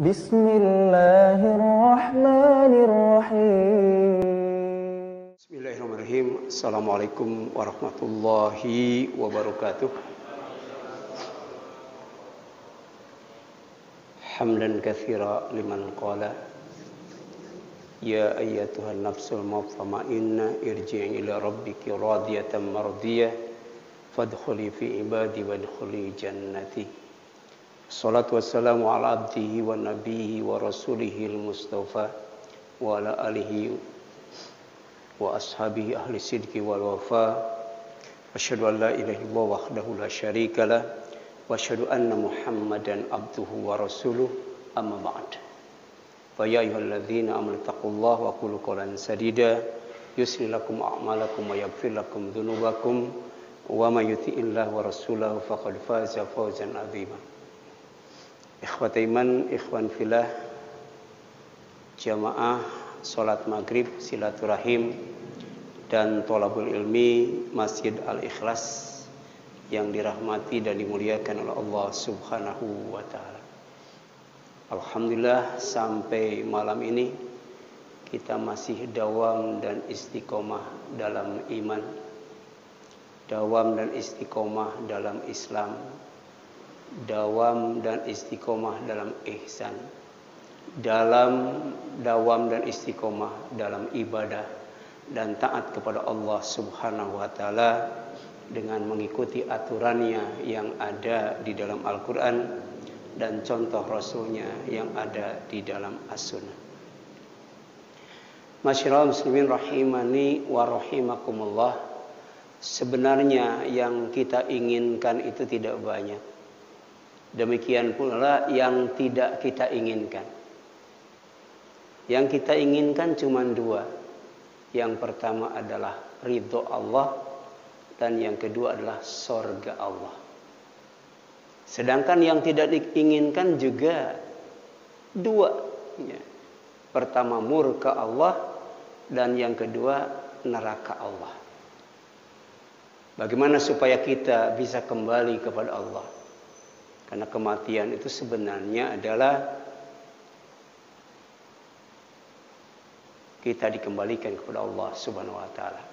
Bismillahirrahmanirrahim. Bismillahirrahmanirrahim. Assalamualaikum warahmatullahi wabarakatuh. Hamdan katsira liman qala ya ayyatuhan nafsul mutmainnah irji'i ila rabbiki radiyatan mardiyah fadkhuli fi ibadi wadkhuli jannati. Salatu wassalamu ala abdihi wa nabiyhi wa rasulihil mustafa wa ala alihi wa ashabihi ahli sidqi wal wafa. Asyhadu an la ilaha illallah wahdahu la syarikalah wa asyhadu anna Muhammadan abduhu wa rasuluh. Amma ba'd. Fa ya ayyuhalladzina amanu taqullaha wa qulu qawlan sadida yuslih lakum a'malakum wa yaghfir lakum dzunubakum wa may yuti'illaha wa rasulahu faqad faza fawzan 'azima. Ikhwat iman, ikhwan fillah, jamaah salat maghrib, silaturahim dan thalabul ilmi Masjid Al-Ikhlas yang dirahmati dan dimuliakan oleh Allah Subhanahu wa taala. Alhamdulillah sampai malam ini kita masih dawam dan istiqomah dalam iman, dawam dan istiqomah dalam Islam, dawam dan istiqomah dalam ihsan, dawam dan istiqomah dalam ibadah dan taat kepada Allah Subhanahu wa taala dengan mengikuti aturannya yang ada di dalam Al-Qur'an dan contoh Rasulnya yang ada di dalam As-Sunnah. Masyiral muslimin rahimani wa rahimakumullah. Sebenarnya yang kita inginkan itu tidak banyak. Demikian pula yang tidak kita inginkan. Yang kita inginkan cuma dua. Yang pertama adalah ridho Allah, dan yang kedua adalah sorga Allah. Sedangkan yang tidak diinginkan juga dua. Pertama murka Allah, dan yang kedua neraka Allah. Bagaimana supaya kita bisa kembali kepada Allah? Karena kematian itu sebenarnya adalah kita dikembalikan kepada Allah Subhanahu wa taala.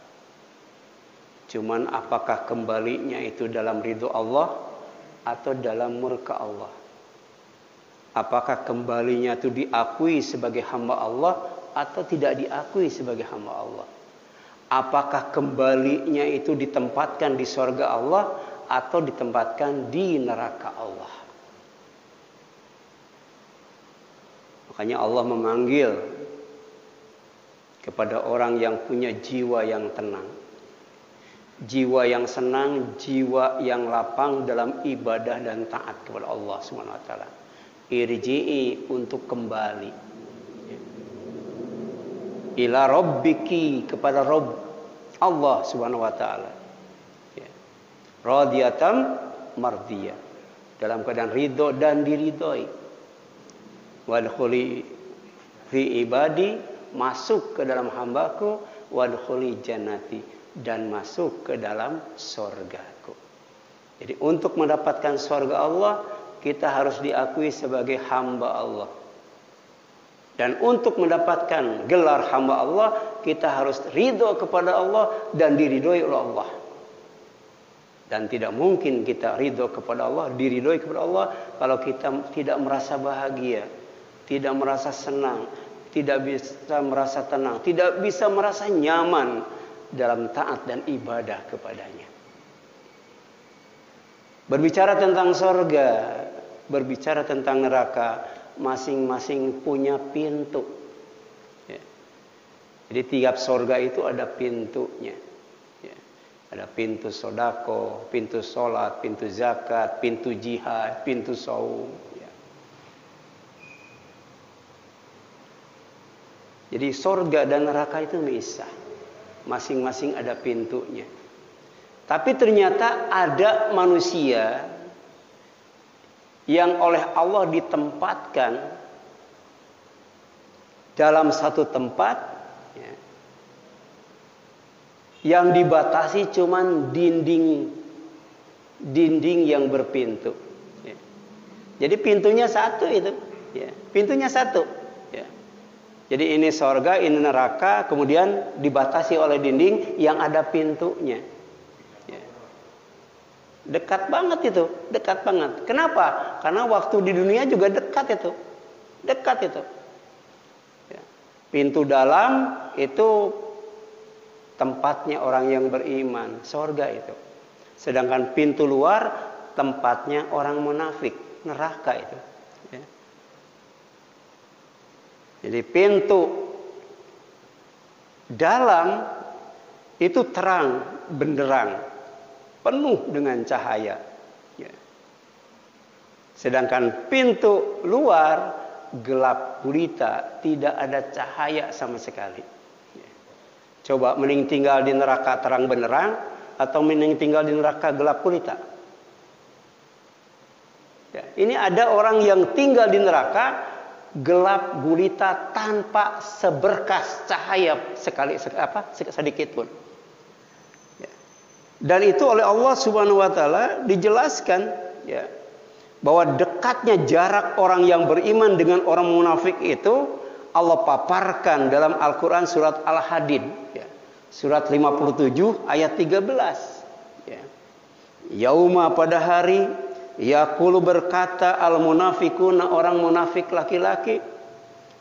Cuman apakah kembalinya itu dalam ridho Allah atau dalam murka Allah? Apakah kembalinya itu diakui sebagai hamba Allah atau tidak diakui sebagai hamba Allah? Apakah kembalinya itu ditempatkan di surga Allah atau ditempatkan di neraka Allah? Makanya Allah memanggil kepada orang yang punya jiwa yang tenang, jiwa yang senang, jiwa yang lapang dalam ibadah dan taat kepada Allah Subhanahu wa taala. Irji'i, untuk kembali. Ila rabbiki, kepada Rabb Allah Subhanahu wa taala. Radiyatan mardiyah, dalam keadaan ridho dan diridhoi. Wadkhuli fi ibadi, masuk ke dalam hambaku. Wadkhuli jannati, dan masuk ke dalam surgaku. Jadi untuk mendapatkan surga Allah, kita harus diakui sebagai hamba Allah. Dan untuk mendapatkan gelar hamba Allah, kita harus ridho kepada Allah dan diridhoi oleh Allah. Dan tidak mungkin kita ridho kepada Allah, diridhoi kepada Allah, kalau kita tidak merasa bahagia, tidak merasa senang, tidak bisa merasa tenang, tidak bisa merasa nyaman dalam taat dan ibadah kepadanya. Berbicara tentang surga, berbicara tentang neraka, masing-masing punya pintu. Jadi tiap surga itu ada pintunya. Ada pintu sodako, pintu sholat, pintu zakat, pintu jihad, pintu saum. Jadi surga dan neraka itu misah. Masing-masing ada pintunya. Tapi ternyata ada manusia yang oleh Allah ditempatkan dalam satu tempat yang dibatasi cuman dinding yang berpintu. Jadi pintunya satu itu. Ya, pintunya satu. Ya. Jadi ini sorga, ini neraka, kemudian dibatasi oleh dinding yang ada pintunya. Ya. Dekat banget itu, dekat banget. Kenapa? Karena waktu di dunia juga dekat itu, dekat itu. Ya. Pintu dalam itu tempatnya orang yang beriman, sorga itu. Sedangkan pintu luar tempatnya orang munafik, neraka itu. Ya. Jadi pintu dalam itu terang, benderang, penuh dengan cahaya. Ya. Sedangkan pintu luar gelap gulita, tidak ada cahaya sama sekali. Ya. Coba mending tinggal di neraka terang benderang atau mending tinggal di neraka gelap gulita? Ya. Ini ada orang yang tinggal di neraka gelap gulita tanpa seberkas cahaya sedikit pun. Ya. Dan itu oleh Allah Subhanahu wa taala dijelaskan, ya, bahwa dekatnya jarak orang yang beriman dengan orang munafik itu Allah paparkan dalam Al-Qur'an surat Al-Hadid, ya. Surat 57 ayat 13. Ya. Yauma, pada hari, yaqulu, berkata, al munafikuna, orang munafik laki-laki,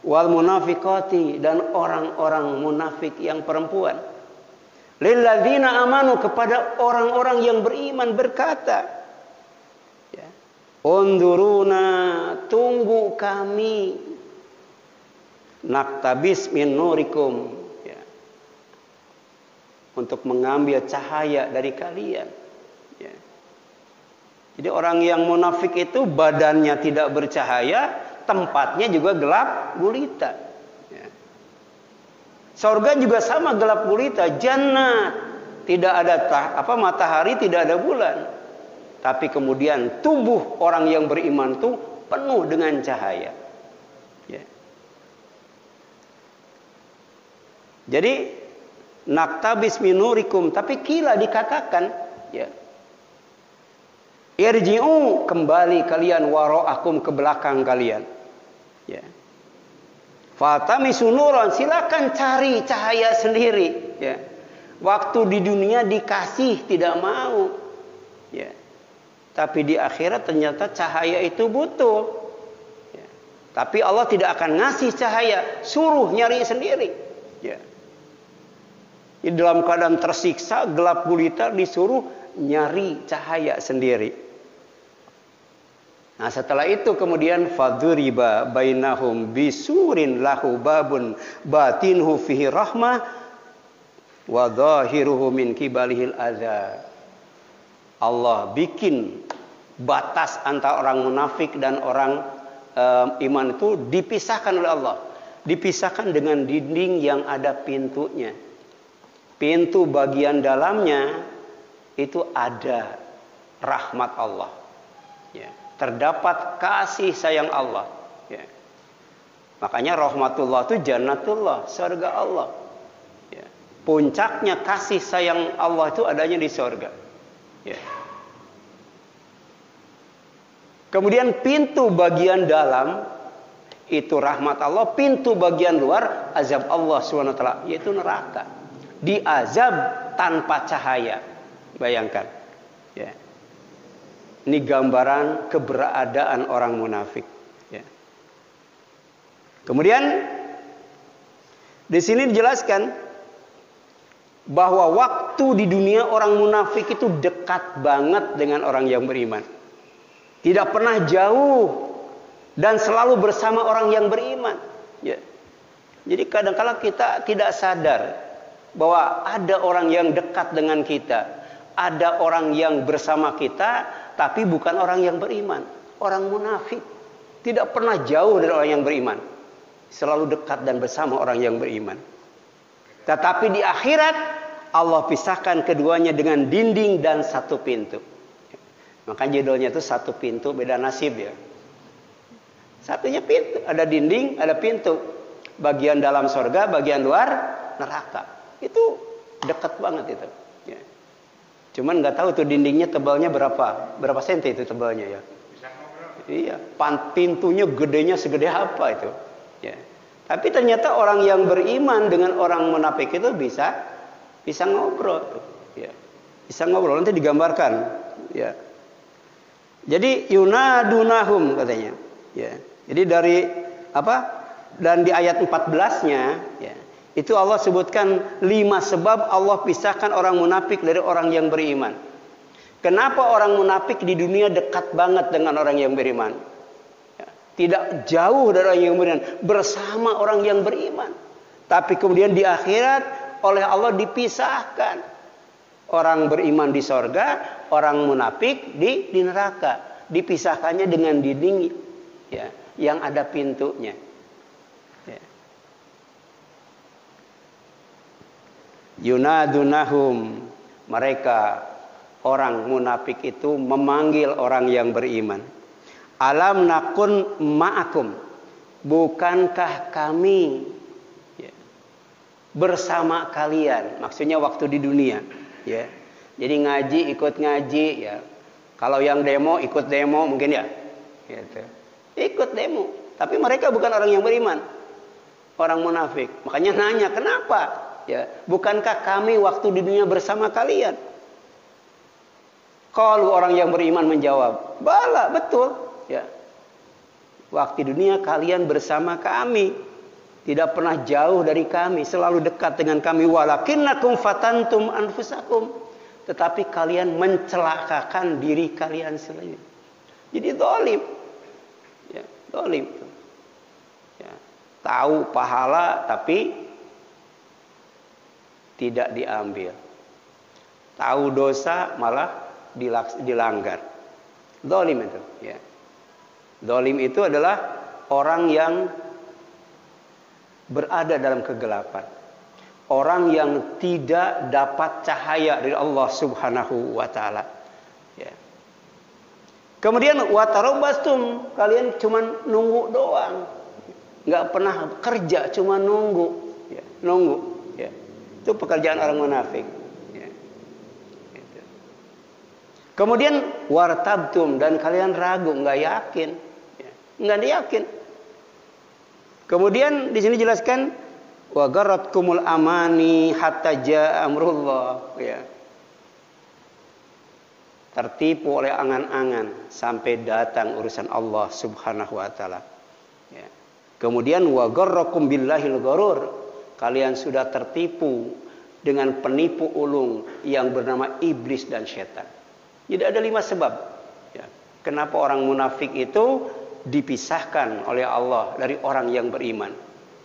wal munafiqati, dan orang-orang munafik yang perempuan, lil ladzina amanu, kepada orang-orang yang beriman berkata, ya, unduruna, tunggu kami, naktabis min nurikum, ya, untuk mengambil cahaya dari kalian. Ya. Jadi orang yang munafik itu badannya tidak bercahaya, tempatnya juga gelap gulita. Ya. Surga juga sama gelap gulita, jannah, tidak ada matahari, tidak ada bulan. Tapi kemudian tubuh orang yang beriman itu penuh dengan cahaya. Ya. Jadi naktabis minurikum, tapi kila dikatakan, ya, irji'u, kembali kalian, wara'akum, ke belakang kalian. Ya. Fatamisu nuran, silakan cari cahaya sendiri. Ya. Waktu di dunia dikasih tidak mau. Ya. Tapi di akhirat ternyata cahaya itu butuh. Ya. Tapi Allah tidak akan ngasih cahaya, suruh nyari sendiri. Ya. Di dalam keadaan tersiksa, gelap gulita, disuruh nyari cahaya sendiri. Nah, setelah itu kemudian faduriba bainahum bisurin lahu babun batinhu fihi rahmah wa dhahiruhu min qibalihil adza. Allah bikin batas antara orang munafik dan orang iman itu dipisahkan oleh Allah. Dipisahkan dengan dinding yang ada pintunya. Pintu bagian dalamnya itu ada rahmat Allah. Ya. Terdapat kasih sayang Allah. Ya. Makanya rahmatullah itu jannatullah, surga Allah. Ya. Puncaknya kasih sayang Allah itu adanya di surga. Ya. Kemudian pintu bagian dalam itu rahmat Allah, pintu bagian luar azab Allah SWT, yaitu neraka. Diazab tanpa cahaya. Bayangkan. Ya. Ini gambaran keberadaan orang munafik. Ya. Kemudian di sini dijelaskan bahwa waktu di dunia orang munafik itu dekat banget dengan orang yang beriman. Tidak pernah jauh dan selalu bersama orang yang beriman. Ya. Jadi kadang-kala kita tidak sadar bahwa ada orang yang dekat dengan kita, ada orang yang bersama kita, tapi bukan orang yang beriman. Orang munafik tidak pernah jauh dari orang yang beriman, selalu dekat dan bersama orang yang beriman. Tetapi di akhirat Allah pisahkan keduanya dengan dinding dan satu pintu. Maka judulnya itu satu pintu beda nasib, ya. Satunya pintu, ada dinding, ada pintu. Bagian dalam surga, bagian luar neraka. Itu dekat banget itu. Ya. Cuman nggak tahu tuh dindingnya tebalnya berapa senti itu tebalnya, ya. Iya, pintunya gedenya segede apa itu. Ya. Tapi ternyata orang yang beriman dengan orang munafik itu bisa ngobrol. Ya. Bisa ngobrol, nanti digambarkan. Ya. Jadi yunadunahum katanya. Ya. Jadi dari apa? Dan di ayat 14-nya, ya, itu Allah sebutkan 5 sebab Allah pisahkan orang munafik dari orang yang beriman. Kenapa orang munafik di dunia dekat banget dengan orang yang beriman? Ya, tidak jauh dari orang yang beriman, bersama orang yang beriman. Tapi kemudian di akhirat oleh Allah dipisahkan. Orang beriman di sorga, orang munafik di neraka. Dipisahkannya dengan dinding, ya, yang ada pintunya. Ya. Yunadunahum, mereka orang munafik itu memanggil orang yang beriman. Alam nakun ma'akum, bukankah kami, ya, bersama kalian? Maksudnya waktu di dunia, ya. Jadi ngaji ikut ngaji, ya. Kalau yang demo ikut demo mungkin, ya, gitu. Ikut demo. Tapi mereka bukan orang yang beriman, orang munafik. Makanya nanya, kenapa? Ya, bukankah kami waktu di dunia bersama kalian? Kalau orang yang beriman menjawab, bala, betul. Ya. Waktu di dunia kalian bersama kami, tidak pernah jauh dari kami, selalu dekat dengan kami. Walakinnakum fatantum anfusakum, tetapi kalian mencelakakan diri kalian sendiri. Jadi zalim. Ya, zalim. Ya, tahu pahala tapi tidak diambil. Tahu dosa malah dilanggar. Zalim itu, ya. Zalim itu adalah orang yang berada dalam kegelapan. Orang yang tidak dapat cahaya dari Allah Subhanahu wa taala. Ya. Kemudian watarobastum, kalian cuma nunggu doang. Enggak pernah kerja, cuma nunggu, ya. Nunggu, ya. Itu pekerjaan orang munafik. Kemudian wartabtum, dan kalian ragu, nggak yakin, ya, nggak yakin. Kemudian di sini jelaskan wa garratkumul amani hatta jaa amrullah, ya. Tertipu oleh angan-angan sampai datang urusan Allah Subhanahu wa taala. Ya. Kemudian wa garrakum billahil gharur, kalian sudah tertipu dengan penipu ulung yang bernama iblis dan setan. Jadi ada 5 sebab, ya, kenapa orang munafik itu dipisahkan oleh Allah dari orang yang beriman.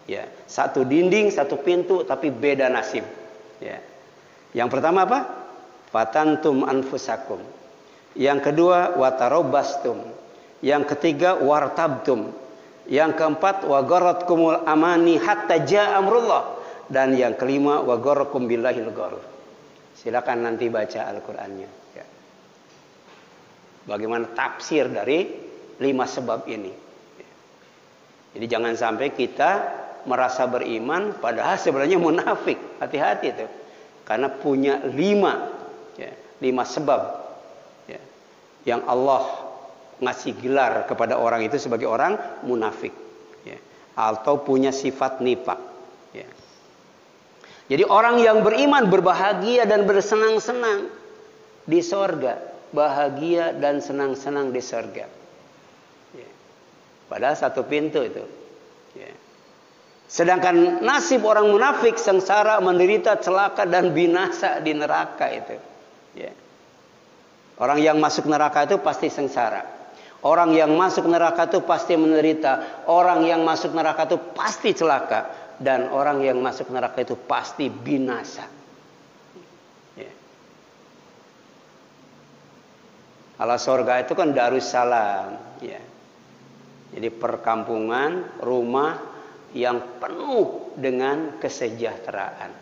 Ya, satu dinding, satu pintu, tapi beda nasib. Ya. Yang pertama apa? Fatantum anfusakum. Yang kedua watarobastum. Yang ketiga wartabtum. Yang keempat wagaratkumul amani hatta jaa amrullah. Dan yang kelima wagarakum billahil gharur. Silakan nanti baca Al-Qur'annya. Bagaimana tafsir dari 5 sebab ini. Jadi jangan sampai kita merasa beriman padahal sebenarnya munafik. Hati-hati itu. Karena punya 5 sebab, ya, yang Allah ngasih gelar kepada orang itu sebagai orang munafik, ya, atau punya sifat nifak, ya. Jadi orang yang beriman berbahagia dan bersenang-senang di sorga. Bahagia dan senang-senang di surga. Ya. Padahal satu pintu itu. Ya. Sedangkan nasib orang munafik sengsara, menderita, celaka dan binasa di neraka itu. Ya. Orang yang masuk neraka itu pasti sengsara. Orang yang masuk neraka itu pasti menderita. Orang yang masuk neraka itu pasti celaka. Dan orang yang masuk neraka itu pasti binasa. Kalau surga itu kan Darussalam, ya. Jadi perkampungan, rumah yang penuh dengan kesejahteraan,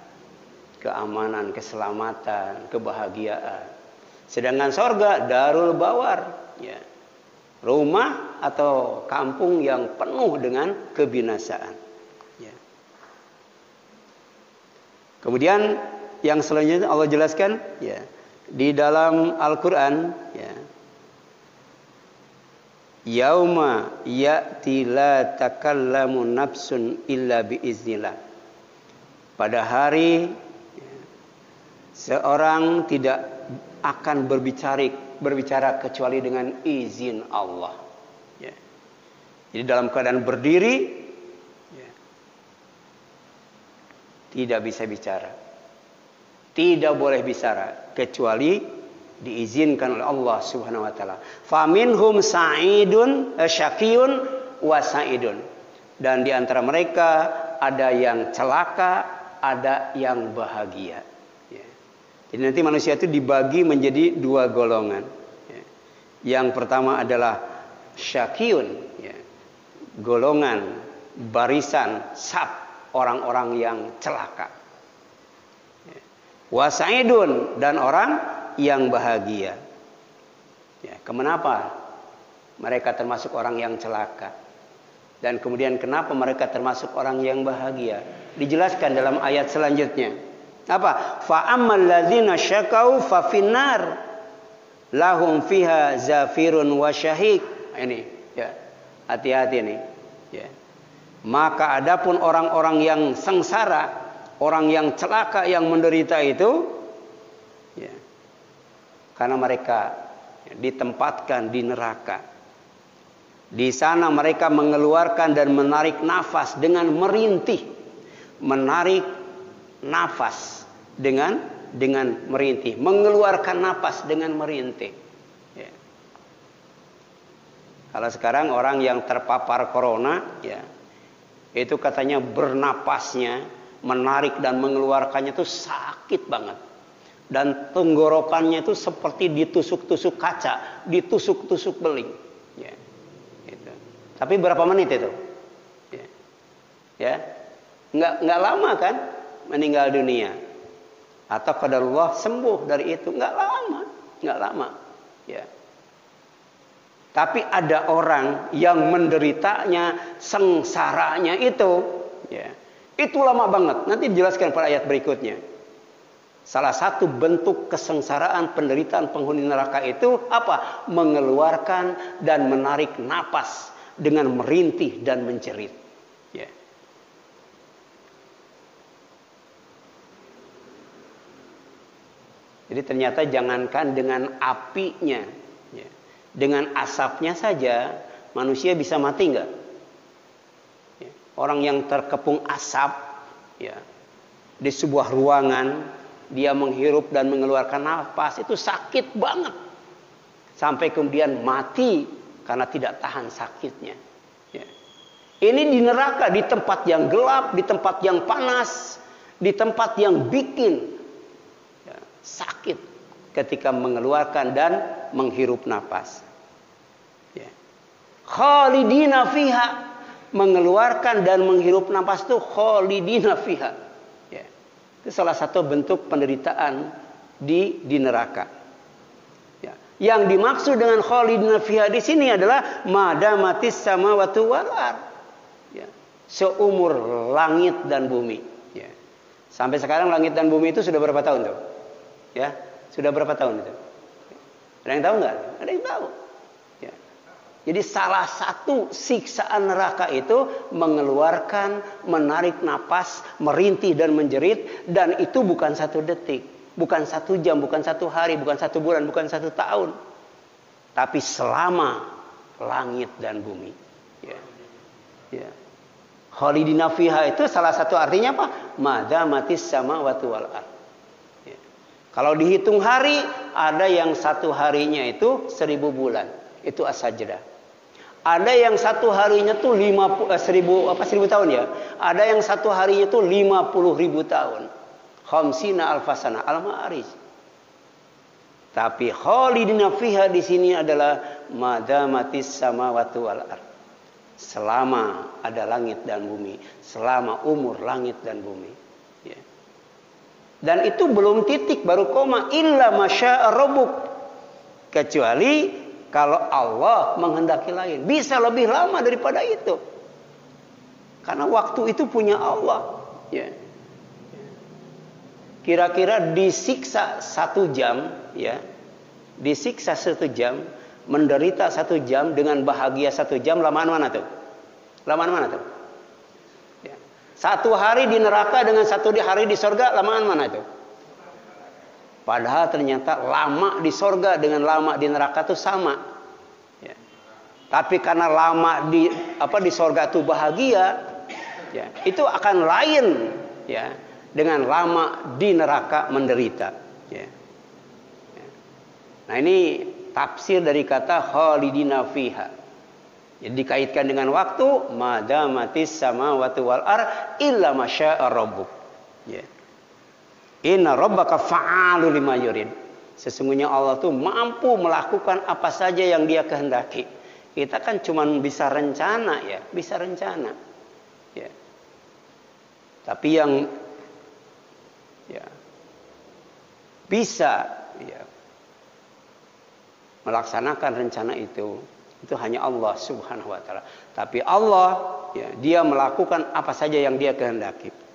keamanan, keselamatan, kebahagiaan. Sedangkan surga Darul Bawar, ya. Rumah atau kampung yang penuh dengan kebinasaan, ya. Kemudian yang selanjutnya Allah jelaskan, ya, di dalam Al-Quran, ya, Yauma ya'ti la takallamu nafsun illa biiznillah. Pada hari seorang tidak akan berbicara kecuali dengan izin Allah. Ya. Jadi dalam keadaan berdiri ya, tidak bisa bicara, tidak boleh bicara kecuali diizinkan oleh Allah Subhanahu wa taala. Faminhum sa'idun syaqiyun wa sa'idun. Dan di antara mereka ada yang celaka, ada yang bahagia. Ya. Jadi nanti manusia itu dibagi menjadi dua golongan. Ya. Yang pertama adalah syaqiyun, ya. Golongan barisan saf orang-orang yang celaka. Ya. Wa sa'idun, dan orang yang bahagia. Ya, kenapa mereka termasuk orang yang celaka? Dan kemudian kenapa mereka termasuk orang yang bahagia? Dijelaskan dalam ayat selanjutnya. Apa? Fa ammal ladzina syakau fa finnar lahum fiha zafirun wa syahik. Ini ya. Hati-hati nih. Ya. Maka adapun orang-orang yang sengsara, orang yang celaka, yang menderita itu, ya, karena mereka ditempatkan di neraka. Di sana mereka mengeluarkan dan menarik nafas dengan merintih. Menarik nafas dengan merintih. Mengeluarkan nafas dengan merintih. Ya. Kalau sekarang orang yang terpapar corona, ya, itu katanya bernapasnya, menarik dan mengeluarkannya itu sakit banget. Dan tenggorokannya itu seperti ditusuk-tusuk kaca, ditusuk-tusuk beling. Ya, itu. Tapi berapa menit itu? Ya, nggak lama kan meninggal dunia. Atau qadarullah sembuh dari itu, nggak lama. Ya. Tapi ada orang yang menderitanya, sengsaranya itu, ya, itu lama banget. Nanti dijelaskan pada ayat berikutnya. Salah satu bentuk kesengsaraan penderitaan penghuni neraka itu apa? Mengeluarkan dan menarik napas dengan merintih dan menjerit. Ya. Jadi ternyata jangankan dengan apinya, ya, dengan asapnya saja manusia bisa mati enggak? Ya. Orang yang terkepung asap, ya, di sebuah ruangan, dia menghirup dan mengeluarkan nafas itu sakit banget. Sampai kemudian mati karena tidak tahan sakitnya. Ya. Ini di neraka, di tempat yang gelap, di tempat yang panas, di tempat yang bikin, ya, sakit ketika mengeluarkan dan menghirup nafas. Ya. Khalidina fiha, mengeluarkan dan menghirup nafas itu khalidina fiha. Itu salah satu bentuk penderitaan di neraka. Ya. Yang dimaksud dengan khalidina fiha di sini adalah madamatis samawati wal ard. Ya. Seumur langit dan bumi. Ya. Sampai sekarang langit dan bumi itu sudah berapa tahun tuh? Ya, sudah berapa tahun itu? Ada yang tahu nggak? Ada yang tahu. Ya. Jadi salah satu siksaan neraka itu mengeluarkan, menarik napas, merintih dan menjerit, dan itu bukan 1 detik, bukan 1 jam, bukan 1 hari, bukan 1 bulan, bukan 1 tahun, tapi selama langit dan bumi. Ya. Ya. Khalidina fiha itu salah satu artinya apa? Madamatis samawati wal ard. Ya. Kalau dihitung hari, ada yang 1 harinya itu 1000 bulan, itu as-sajdah. Ada yang 1 harinya tuh 1000 tahun ya. Ada yang 1 harinya tuh 50.000 tahun. Khamsina alfasana al-ma'arij. Tapi khalidina fiha di sini adalah madamatis samawati wal ard. Selama ada langit dan bumi, selama umur langit dan bumi. Ya. Dan itu belum titik, baru koma, illa masya'a rabbuk. Kecuali kalau Allah menghendaki lain. Bisa lebih lama daripada itu. Karena waktu itu punya Allah. Ya. Kira-kira disiksa 1 jam, ya, disiksa 1 jam, menderita 1 jam dengan bahagia 1 jam, lamaan mana tuh? Lamaan mana tuh? Ya. 1 hari di neraka dengan 1 hari di sorga, lamaan mana tuh? Padahal ternyata lama di sorga dengan lama di neraka tuh sama. Ya. Tapi karena lama di sorga tuh bahagia, ya, itu akan lain, ya, dengan lama di neraka menderita. Ya. Ya. Nah ini tafsir dari kata khalidina fiha. Jadi dikaitkan dengan waktu, madamatis samawati wal ar illa masya'a rabbuk. Ya. Inna rabbaka fa'alu lima yurid. Sesungguhnya Allah tuh mampu melakukan apa saja yang Dia kehendaki. Kita kan cuma bisa rencana, ya, bisa rencana. Ya. Tapi yang, ya, bisa, ya, melaksanakan rencana itu hanya Allah Subhanahu wa taala. Tapi Allah, ya, Dia melakukan apa saja yang Dia kehendaki.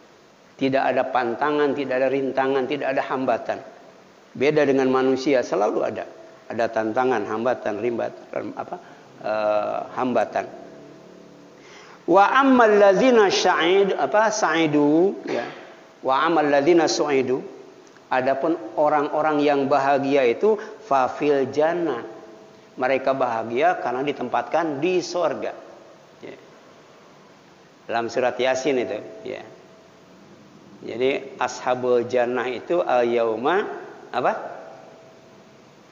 Tidak ada pantangan, tidak ada rintangan, tidak ada hambatan. Beda dengan manusia, selalu ada tantangan, hambatan, hambatan. Wa ammal ladzina sa'idu, ya. Wa ammal ladzina su'idu. Adapun orang-orang yang bahagia itu fafil jannah. Mereka bahagia karena ditempatkan di sorga. Ya. Dalam surat Yasin itu, ya. Jadi ashabul jannah itu al-yauma apa?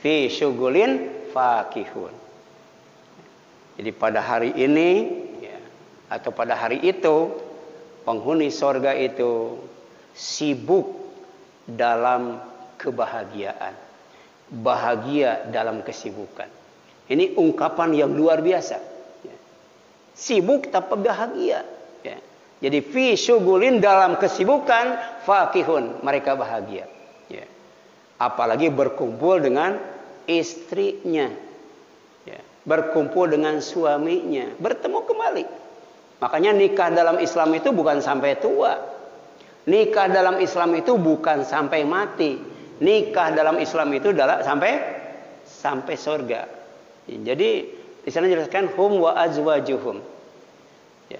Fi syughulin fakihun. Jadi pada hari ini, ya, atau pada hari itu penghuni sorga itu sibuk dalam kebahagiaan, bahagia dalam kesibukan. Ini ungkapan yang luar biasa. Ya. Sibuk tapi bahagia. Ya. Jadi fi syughulin, dalam kesibukan, fakihun, mereka bahagia. Ya. Apalagi berkumpul dengan istrinya, ya. Berkumpul dengan suaminya, bertemu kembali. Makanya nikah dalam Islam itu bukan sampai tua. Nikah dalam Islam itu bukan sampai mati. Nikah dalam Islam itu sampai surga. Jadi di sana jelaskan hum wa azwajuhum, ya,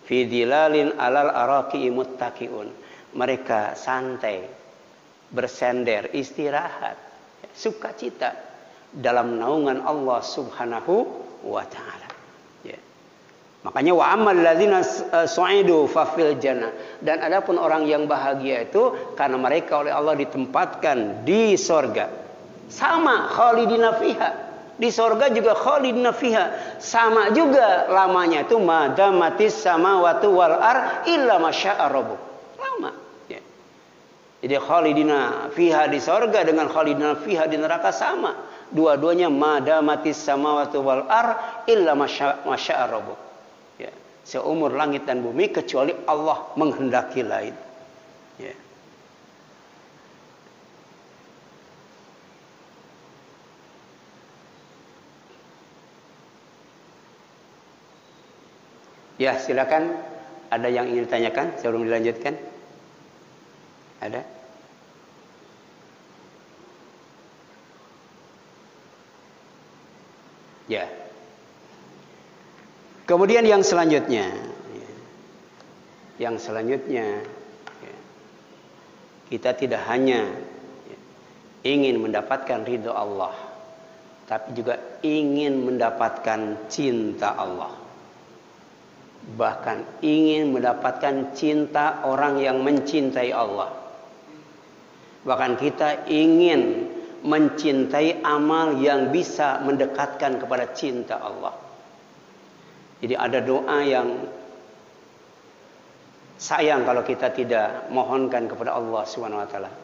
fi dilalin alal araqi muttaqiun. Mereka santai, bersender, istirahat, ya, sukacita dalam naungan Allah Subhanahu wa taala. Ya. Makanya wa ammal ladzina su'idu fa fil jannah. Dan adapun orang yang bahagia itu karena mereka oleh Allah ditempatkan di sorga. Sama khalidina fiha. Di sorga juga khalidina fiha. Sama juga lamanya itu madamatis samawati wal ar illa masya'a rabbuk. Lama. Ya. Jadi khalidina fiha di sorga dengan khalidina fiha di neraka sama. Dua-duanya madamatis samawati wal ar illa masya'a rabbuk. Ya. Seumur langit dan bumi kecuali Allah menghendaki lain. Ya. Ya, silakan. Ada yang ingin ditanyakan sebelum dilanjutkan? Ada? Ya. Kemudian yang selanjutnya, kita tidak hanya ingin mendapatkan ridho Allah, tapi juga ingin mendapatkan cinta Allah. Bahkan ingin mendapatkan cinta orang yang mencintai Allah. Bahkan kita ingin mencintai amal yang bisa mendekatkan kepada cinta Allah. Jadi ada doa yang sayang kalau kita tidak mohonkan kepada Allah Subhanahu wa taala.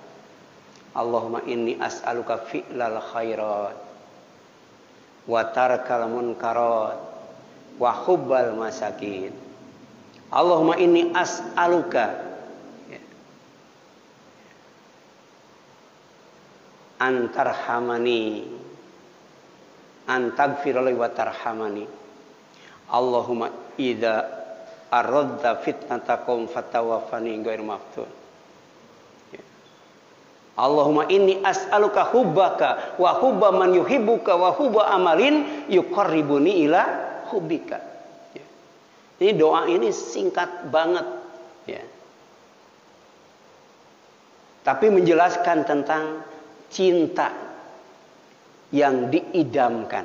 Allahumma inni as'aluka fi'lal khairat wa tarkal munkarat wa hubbal masakin. Allahumma inni as'aluka antarhamani antagfirullah wa tarhamani. Allahumma idza aradta fitnatakum fatawafani ghair maftun. Allahumma inni as'aluka hubbaka wa hubba man yuhibbuka wa hubba amalin yuqarribuni ila hubbika. Ya. Ini doa ini singkat banget, ya. Tapi menjelaskan tentang cinta yang diidamkan.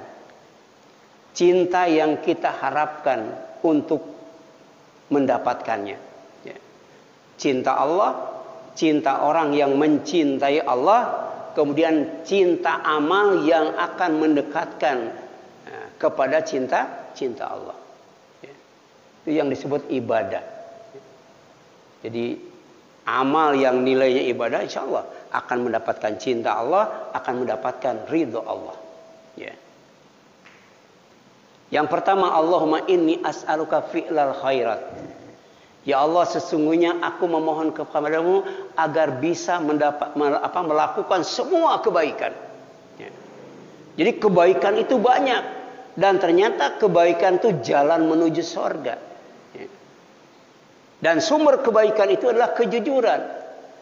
Cinta yang kita harapkan untuk mendapatkannya. Ya. Cinta Allah, cinta orang yang mencintai Allah, kemudian cinta amal yang akan mendekatkan kepada cinta Allah. Ya. Itu yang disebut ibadah. Jadi amal yang nilainya ibadah, insya Allah akan mendapatkan cinta Allah, akan mendapatkan ridho Allah. Ya. Yang pertama, Allahumma inni as'aluka fi'lal khairat. Ya Allah, sesungguhnya aku memohon kepadamu agar bisa melakukan semua kebaikan. Ya. Jadi kebaikan itu banyak, dan ternyata kebaikan itu jalan menuju surga. Ya. Dan sumber kebaikan itu adalah kejujuran.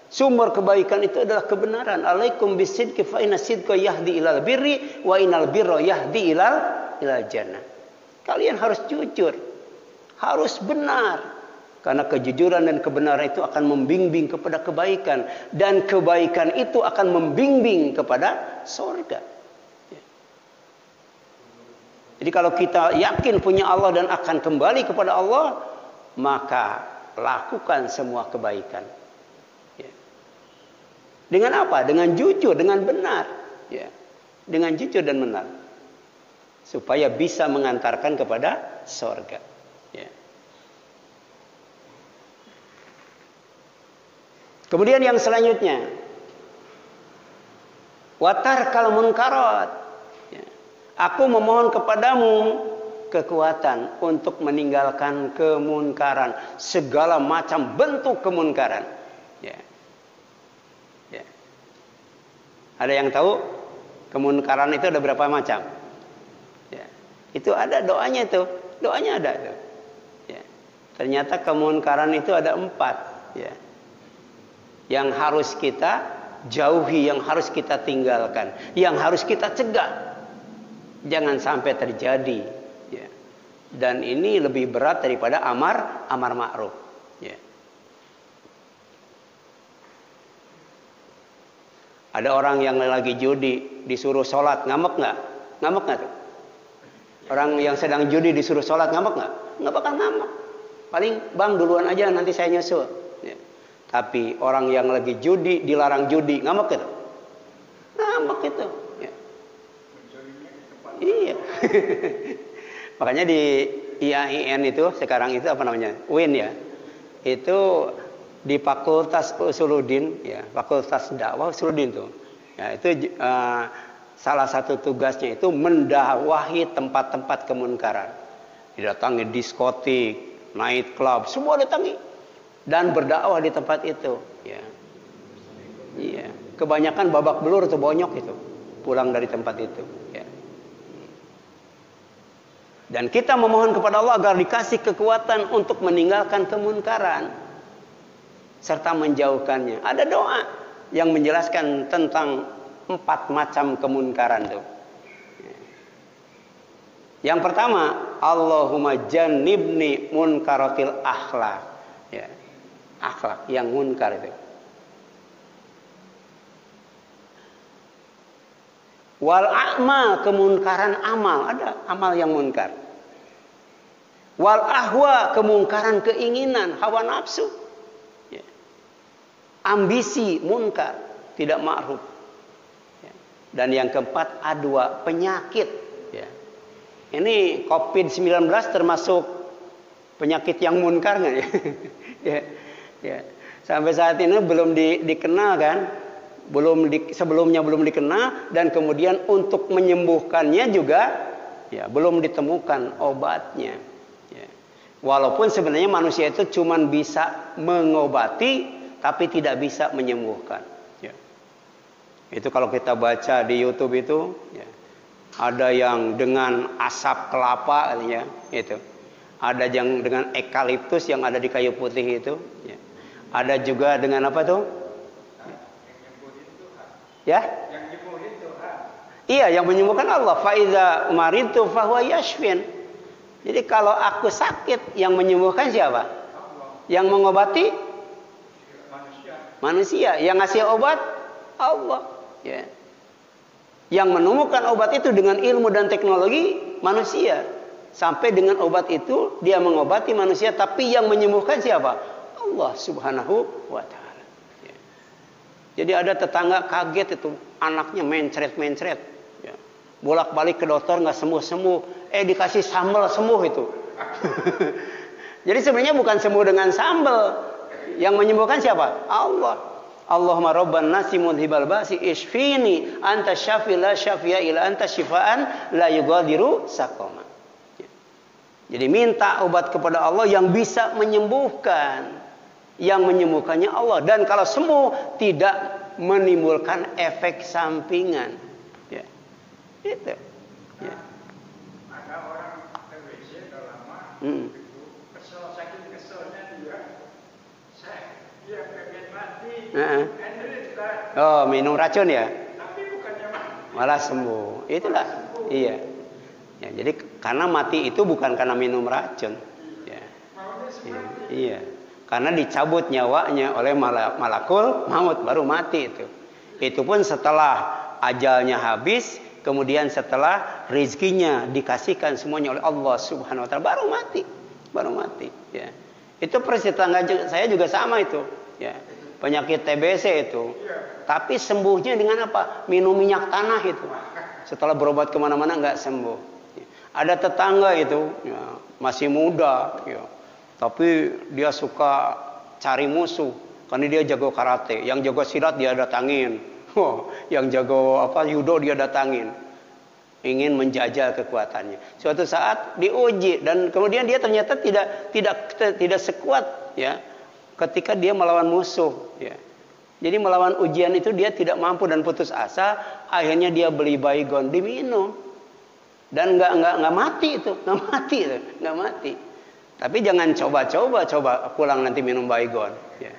Sumber kebaikan itu adalah kebenaran. Alaikum bisidqi fa inna sidqa yahdi ilal birri wa innal birra yahdi ilal jannah. Kalian harus jujur, harus benar. Karena kejujuran dan kebenaran itu akan membimbing kepada kebaikan. Dan kebaikan itu akan membimbing kepada surga. Jadi kalau kita yakin punya Allah dan akan kembali kepada Allah, maka lakukan semua kebaikan. Dengan apa? Dengan jujur, dengan benar. Ya. Dengan jujur dan benar. Supaya bisa mengantarkan kepada surga. Ya. Kemudian yang selanjutnya, watarkal munkarat. Ya. Aku memohon kepadamu kekuatan untuk meninggalkan kemunkaran, segala macam bentuk kemunkaran. Ya. Ya. Ada yang tahu kemunkaran itu ada berapa macam? Ya. Itu ada doanya tuh, doanya ada tuh. Ya. Ternyata kemunkaran itu ada 4. Ya. Yang harus kita jauhi, yang harus kita tinggalkan, yang harus kita cegah, jangan sampai terjadi. Ya. Dan ini lebih berat daripada amar ma'ruf. Ya. Ada orang yang lagi judi disuruh sholat, ngambek nggak? Ngambek nggak tuh? Orang yang sedang judi disuruh sholat, ngambek nggak? Nggak bakal ngambek. Paling bang duluan aja, nanti saya nyusul. Ya. Tapi orang yang lagi judi, dilarang judi, ngambek gitu? Ngambek itu. Ya. Iya. Makanya di IAIN itu, sekarang itu apa namanya? UIN ya. Itu di Fakultas Usuluddin, ya, Fakultas Dakwah Usuluddin tuh. Ya, itu salah satu tugasnya itu mendakwahi tempat-tempat kemunkaran. Didatangi diskotik, night club, semua datangi. Dan berdakwah di tempat itu, ya. Iya, kebanyakan babak belur tuh, bonyok itu, pulang dari tempat itu, ya. Dan kita memohon kepada Allah agar dikasih kekuatan untuk meninggalkan kemunkaran serta menjauhkannya. Ada doa yang menjelaskan tentang 4 macam kemunkaran tuh. Yang pertama, Allahumma jannibni munkaratil akhlak. Ya. Akhlak yang munkar itu. Wal a'mal, kemunkaran amal, ada amal yang munkar. Wal ahwa, kemungkaran keinginan, hawa nafsu. Ya. Ambisi munkar, tidak ma'ruf. Ya. Dan yang keempat, adwa, penyakit. Ya. Ini COVID-19 termasuk penyakit yang munkar nggak ya? Ya. Ya. Sampai saat ini belum dikenal kan, sebelumnya belum dikenal, dan kemudian untuk menyembuhkannya juga ya belum ditemukan obatnya. Ya. Walaupun sebenarnya manusia itu cuma bisa mengobati, tapi tidak bisa menyembuhkan. Ya. Itu kalau kita baca di YouTube itu, ya, ada yang dengan asap kelapa, ya, itu. Ada yang dengan eukaliptus yang ada di kayu putih itu. Ya. Ada juga dengan apa tuh? Ya? Iya, yang menyembuhkan Allah. Fa idza maridtu fa huwa yashfin. Jadi kalau aku sakit, yang menyembuhkan siapa? Yang mengobati? Manusia. Yang ngasih obat? Allah. Ya. Yang menemukan obat itu dengan ilmu dan teknologi manusia. Sampai dengan obat itu dia mengobati manusia, tapi yang menyembuhkan siapa? Allah Subhanahu wa taala. Ya. Jadi ada tetangga kaget itu, anaknya mencret-mencret. Ya. Bolak-balik ke dokter nggak sembuh-sembuh, dikasih sambal sembuh itu. Jadi sebenarnya bukan sembuh dengan sambal. Yang menyembuhkan siapa? Allah. Allahumma rabban nasi mudhibal basi ishfini anta syafi la syafi'a illa anta syifaan la yughadiru saqama. Jadi minta obat kepada Allah yang bisa menyembuhkan. Yang menyembuhkannya Allah. Dan kalau sembuh tidak menimbulkan efek sampingan. Ya. Itu. Ya. Ada orang TBC udah lama, kesel, saking keselnya dia pengen mati, Oh, minum racun ya? Tapi bukannya mati. Malah sembuh. Itulah. Iya. Ya, jadi karena mati itu bukan karena minum racun. Ya. Iya. Karena dicabut nyawanya oleh malakul maut baru mati itu. Itu pun setelah ajalnya habis, kemudian setelah rezekinya dikasihkan semuanya oleh Allah Subhanahu wa taala baru mati. Baru mati, ya. Itu persis tetangga saya juga sama itu, ya. Penyakit TBC itu. Tapi sembuhnya dengan apa? Minum minyak tanah itu. Setelah berobat kemana-mana nggak sembuh. Ya. Ada tetangga itu, ya, masih muda, ya. Tapi dia suka cari musuh karena dia jago karate. Yang jago silat dia datangin. Yang jago judo dia datangin. Ingin menjajal kekuatannya. Suatu saat diuji dan kemudian dia ternyata tidak sekuat, ya, ketika dia melawan musuh, ya. Jadi melawan ujian itu dia tidak mampu dan putus asa. Akhirnya dia beli baygon diminum dan nggak mati itu, nggak mati. Tapi jangan coba pulang nanti minum baygon, ya.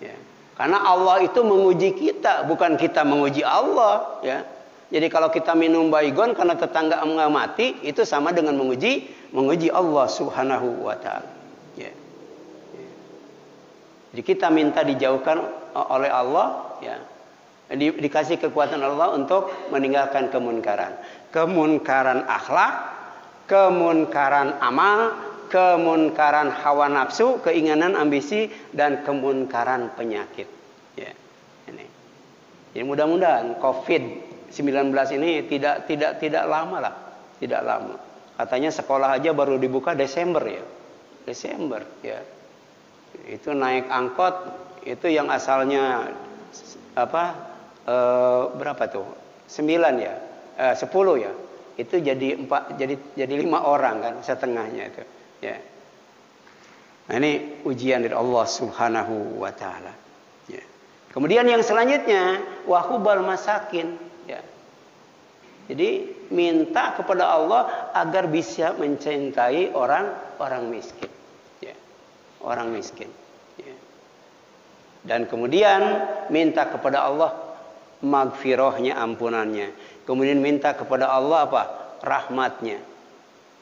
Ya. Karena Allah itu menguji kita, bukan kita menguji Allah, ya. Jadi kalau kita minum baygon karena tetangga nggak mati, itu sama dengan menguji Allah Subhanahu wa taala. Ya. Ya. Jadi kita minta dijauhkan oleh Allah, ya. Dikasih kekuatan Allah untuk meninggalkan kemunkaran. Kemunkaran akhlak, kemunkaran amal, kemunkaran hawa nafsu, keinginan, ambisi, dan kemunkaran penyakit. Ya. Ini. Jadi mudah-mudahan COVID-19 ini tidak lama lah, tidak lama. Katanya sekolah aja baru dibuka Desember ya, Desember ya. Itu naik angkot itu yang asalnya berapa tuh? 9 ya, 10 ya. Itu jadi 5 orang kan, setengahnya itu. Ya. Nah ini ujian dari Allah Subhanahu wa taala. Ya. Kemudian yang selanjutnya wahubal masakin. Ya. Jadi minta kepada Allah agar bisa mencintai orang miskin. Ya. Orang miskin. Ya. Dan kemudian minta kepada Allah magfirahnya, ampunannya. Kemudian minta kepada Allah apa? Rahmatnya.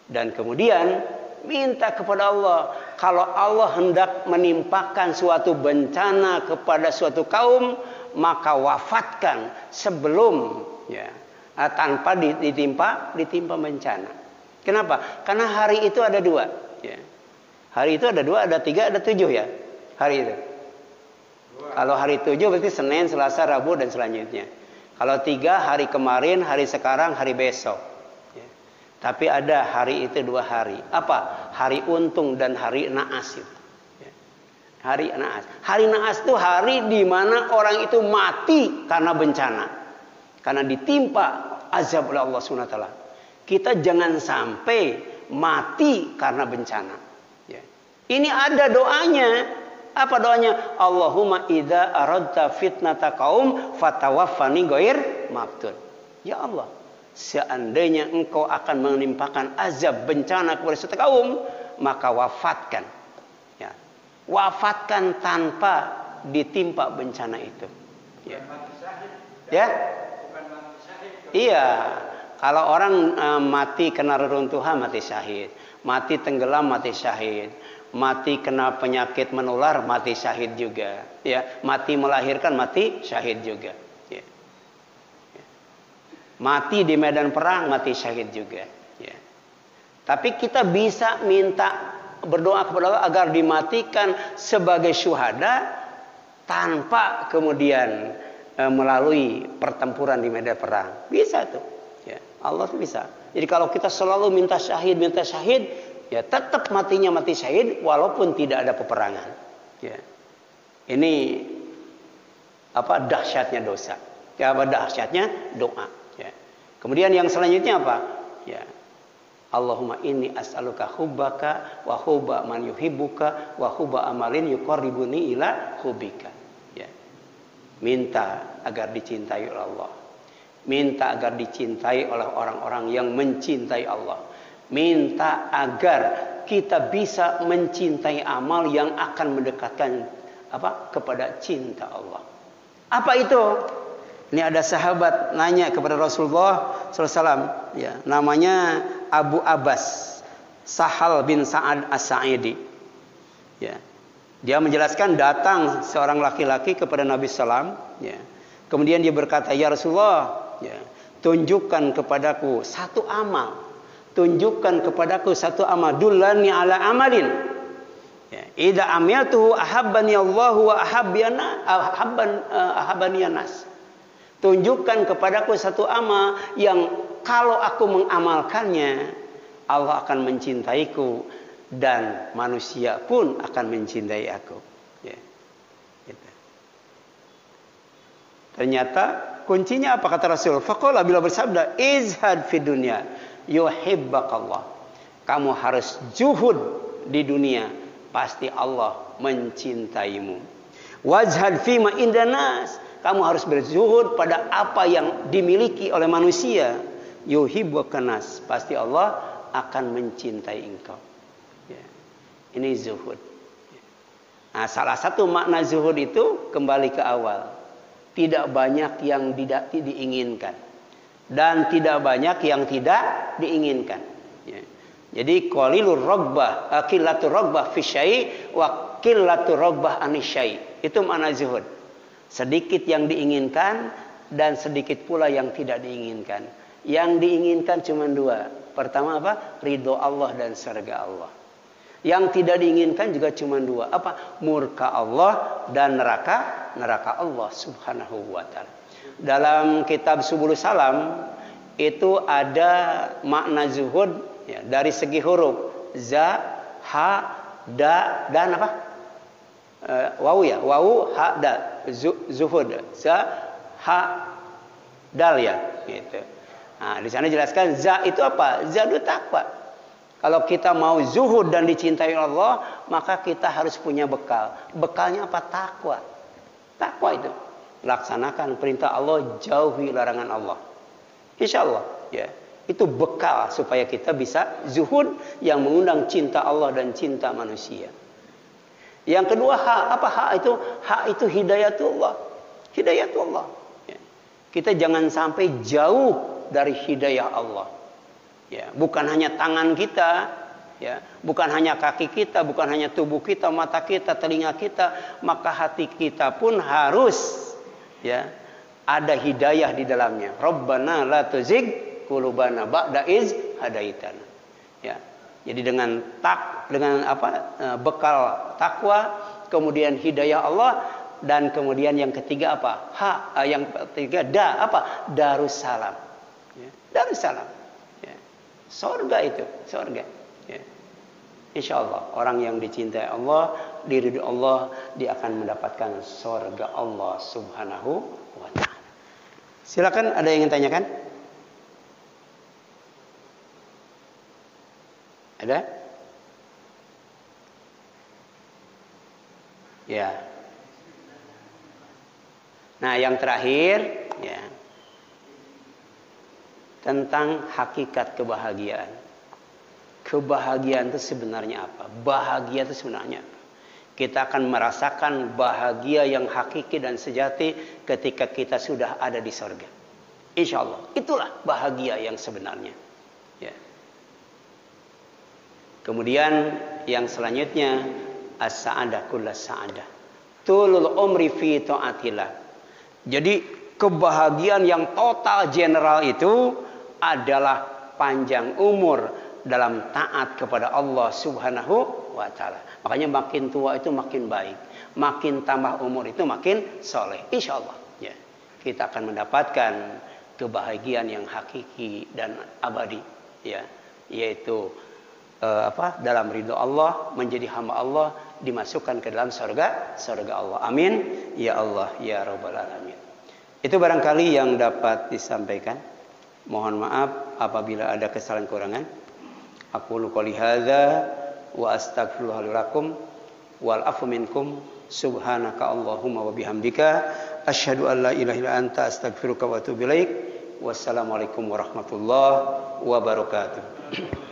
Dan kemudian minta kepada Allah, kalau Allah hendak menimpakan suatu bencana kepada suatu kaum, maka wafatkan sebelum, ya, tanpa ditimpa bencana. Kenapa? Karena hari itu ada 2, ya. Hari itu ada 2, ada 3, ada 7 ya. Hari itu. Kalau hari 7 berarti Senin, Selasa, Rabu dan selanjutnya. Kalau 3 hari kemarin, hari sekarang, hari besok. Tapi ada hari itu 2 hari. Apa? Hari untung dan hari naas itu. Hari naas. Hari naas itu hari di mana orang itu mati karena bencana. Karena ditimpa azab oleh Allah SWT. Kita jangan sampai mati karena bencana. Ini ada doanya. Apa doanya? Allahumma idza aradta fitnata qaum fatawaffani ghair maftun. Ya Allah, seandainya engkau akan menimpakan azab bencana kepada suatu kaum, maka wafatkan. Ya. Wafatkan tanpa ditimpa bencana itu. Ya. Ya? Bukan mati syahid. Iya. Kalau orang mati kena reruntuhan mati syahid, mati tenggelam mati syahid, mati kena penyakit menular mati syahid juga, ya. Mati melahirkan mati syahid juga, ya. Mati di medan perang mati syahid juga, ya. Tapi kita bisa minta berdoa kepada Allah agar dimatikan sebagai syuhada tanpa kemudian melalui pertempuran di medan perang. Bisa tuh. Ya, Allah tuh bisa. Jadi kalau kita selalu minta syahid, ya tetap matinya mati syahid walaupun tidak ada peperangan. Ya. Ini apa dahsyatnya dosa. Ya, apa dahsyatnya doa. Ya. Kemudian yang selanjutnya apa? Ya. Allahumma inni as'aluka hubbaka wa hubba man yuhibbuka wa hubba amalin yuqarribuni ila hubbika. Ya. Minta agar dicintai oleh Allah. Minta agar dicintai oleh orang-orang yang mencintai Allah. Minta agar kita bisa mencintai amal yang akan mendekatkan kepada cinta Allah. Apa itu? Ini ada sahabat nanya kepada Rasulullah SAW, ya, namanya Abu Abbas, Sahal bin Sa'ad As-Sa'idi. Ya. Dia menjelaskan datang seorang laki-laki kepada Nabi SAW. Ya. Kemudian dia berkata, ya Rasulullah, ya, tunjukkan kepadaku satu amal. Tunjukkan kepadaku satu amal. Dullani ala amalin. Ya. Idza amiltuhu ahabbani Allah wa ahabbani nas. Tunjukkan kepadaku satu amal yang kalau aku mengamalkannya, Allah akan mencintaiku dan manusia pun akan mencintai aku. Ya. Gitu. Ternyata kuncinya apa kata Rasul? Faqala bila bersabda, izhad fi dunya yuhibbakallah. Kamu harus zuhud di dunia, pasti Allah mencintaimu. Wazhad fi ma indanas. Kamu harus berzuhud pada apa yang dimiliki oleh manusia. Yuhibbukanas, pasti Allah akan mencintai engkau. Ya. Ini zuhud. Nah, salah satu makna zuhud itu kembali ke awal. Tidak banyak yang tidak diinginkan dan tidak banyak yang tidak diinginkan. Ya. Jadi qalilur raghbah, qillatur raghbah fi syai' wa qillatur raghbah anis syai'. Itu makna zuhud. Sedikit yang diinginkan dan sedikit pula yang tidak diinginkan. Yang diinginkan cuma dua. Pertama apa? Ridho Allah dan surga Allah. Yang tidak diinginkan juga cuma dua. Apa? Murka Allah dan neraka Allah subhanahu wa ta'ala. Dalam kitab Subulus Salam itu ada makna zuhud ya, dari segi huruf. Za, ha, da, dan apa? Wawu ya. Wawu, ha, da. Zuhud. Za, ha, dal ya. Gitu. Nah, di sana jelaskan za itu apa? Za itu takwa. Kalau kita mau zuhud dan dicintai Allah, maka kita harus punya bekal. Bekalnya apa? Takwa. Takwa itu. Laksanakan perintah Allah, jauhi larangan Allah. Insya Allah. Ya. Itu bekal supaya kita bisa zuhud yang mengundang cinta Allah dan cinta manusia. Yang kedua, hak. Apa hak itu? Hak itu hidayatullah. Hidayatullah. Ya. Kita jangan sampai jauh dari hidayah Allah. Ya, bukan hanya tangan kita, ya, bukan hanya kaki kita, bukan hanya tubuh kita, mata kita, telinga kita, maka hati kita pun harus ya ada hidayah di dalamnya. Rabbana la tuzigh qulubana ba'da iz hadaitana. Ya. Jadi dengan bekal takwa, kemudian hidayah Allah, dan kemudian yang ketiga apa? Yang ketiga Darussalam. Ya. Darussalam. Ya. Surga itu, surga. Ya. Insya Allah orang yang dicintai Allah, diridhoi Allah, dia akan mendapatkan surga Allah subhanahu wa ta'ala. Silakan, ada yang ingin tanyakan? Ada? Ya. Nah, yang terakhir ya, tentang hakikat kebahagiaan. Kebahagiaan itu sebenarnya apa? Bahagia itu sebenarnya apa? Kita akan merasakan bahagia yang hakiki dan sejati ketika kita sudah ada di surga. Insya Allah, itulah bahagia yang sebenarnya. Ya. Kemudian yang selanjutnya, as-sa'adah kullas sa'adah. Tulul umri fi ta'atillah. Jadi kebahagiaan yang total general itu adalah panjang umur dalam taat kepada Allah Subhanahu wa ta'ala. Makanya makin tua itu makin baik, makin tambah umur itu makin soleh. Insya Allah, ya, kita akan mendapatkan kebahagiaan yang hakiki dan abadi, ya, yaitu dalam ridho Allah, menjadi hamba Allah, dimasukkan ke dalam surga Allah. Amin ya Allah ya Rabbal Alamin. Itu barangkali yang dapat disampaikan. Mohon maaf apabila ada kesalahan kurangan. Aqulu qouli hadza wa astaghfirullah lakum wal afu minkum subhanaka Allahumma wa bihamdika asyhadu an la ilaha illa anta astaghfiruka wa atubu ilaik. Wassalamualaikum warahmatullahi wabarakatuh.